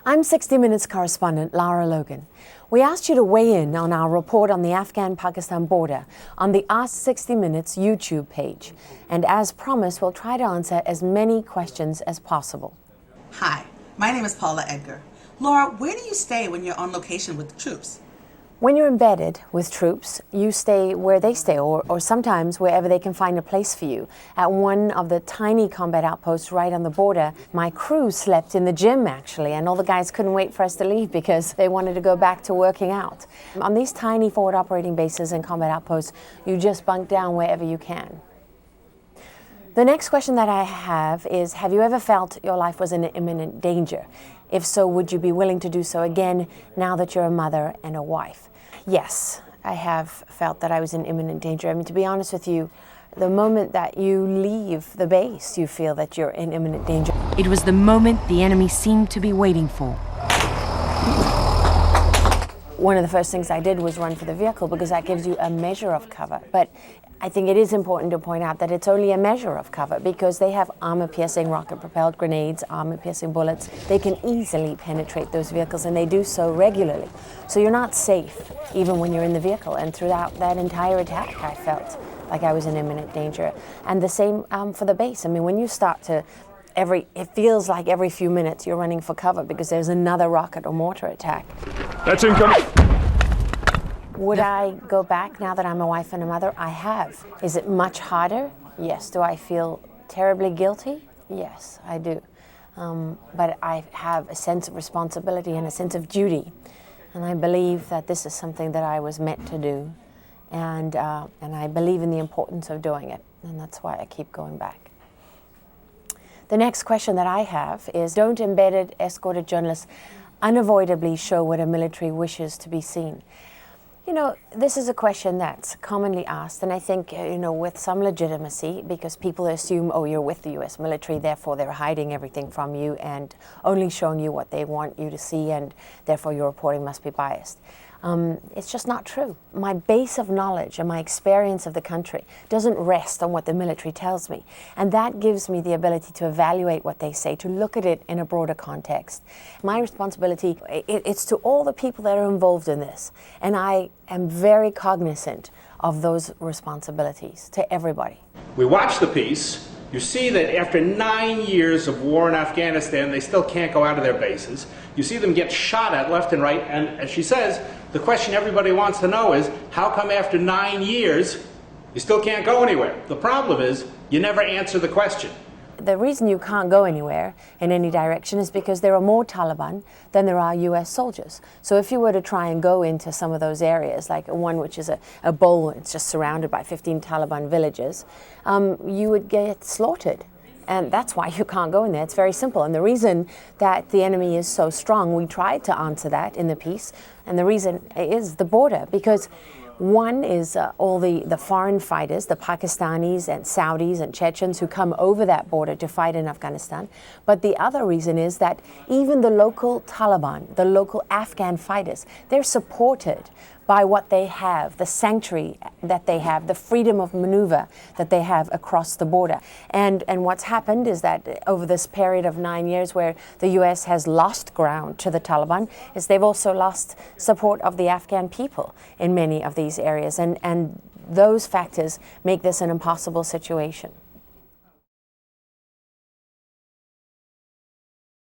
I'm 60 Minutes correspondent Lara Logan. We asked you to weigh in on our report on the Afghan-Pakistan border on the Ask 60 Minutes YouTube page. And as promised, we'll try to answer as many questions as possible. Hi, my name is Paula Edgar. Laura, where do you stay when you're on location with the troops? When you're embedded with troops, you stay where they stay, or sometimes wherever they can find a place for you. At one of the tiny combat outposts right on the border, my crew slept in the gym, actually, and all the guys couldn't wait for us to leave because they wanted to go back to working out. On these tiny forward operating bases and combat outposts, you just bunk down wherever you can. The next question that I have is, have you ever felt your life was in imminent danger? If so, would you be willing to do so again now that you're a mother and a wife? Yes, I have felt that I was in imminent danger. I mean, to be honest with you, the moment that you leave the base, you feel that you're in imminent danger. It was the moment the enemy seemed to be waiting for. One of the first things I did was run for the vehicle because that gives you a measure of cover. But I think it is important to point out that it's only a measure of cover because they have armor-piercing rocket-propelled grenades, armor-piercing bullets. They can easily penetrate those vehicles, and they do so regularly. So you're not safe even when you're in the vehicle. And throughout that entire attack, I felt like I was in imminent danger. And the same for the base. I mean, when you start to it feels like every few minutes you're running for cover because there's another rocket or mortar attack. That's incoming. Would I go back now that I'm a wife and a mother? I have. Is it much harder? Yes. Do I feel terribly guilty? Yes, I do. But I have a sense of responsibility and a sense of duty. And I believe that this is something that I was meant to do. And I believe in the importance of doing it. And that's why I keep going back. The next question that I have is, don't embedded, escorted journalists unavoidably show what a military wishes to be seen? You know, this is a question that's commonly asked, and I think, with some legitimacy, because people assume, oh, you're with the U.S. military, therefore they're hiding everything from you and only showing you what they want you to see, and therefore your reporting must be biased. It's just not true. My base of knowledge and my experience of the country doesn't rest on what the military tells me. And that gives me the ability to evaluate what they say, to look at it in a broader context. My responsibility, it's to all the people that are involved in this. And I am very cognizant of those responsibilities to everybody. We watch the piece. You see that after 9 years of war in Afghanistan, they still can't go out of their bases. You see them get shot at left and right, and as she says, the question everybody wants to know is, how come after 9 years you still can't go anywhere? The problem is, you never answer the question. The reason you can't go anywhere in any direction is because there are more Taliban than there are US soldiers. So if you were to try and go into some of those areas, like one which is a bowl, it's just surrounded by 15 Taliban villages, you would get slaughtered. And that's why you can't go in there. It's very simple. And the reason that the enemy is so strong, we tried to answer that in the piece, and the reason is the border, because one is all the foreign fighters, the Pakistanis and Saudis and Chechens who come over that border to fight in Afghanistan. But the other reason is that even the local Taliban, the local Afghan fighters, they're supported by what they have, the sanctuary that they have, the freedom of maneuver that they have across the border. And what's happened is that over this period of 9 years where the US has lost ground to the Taliban, is they've also lost support of the Afghan people in many of these areas. And those factors make this an impossible situation.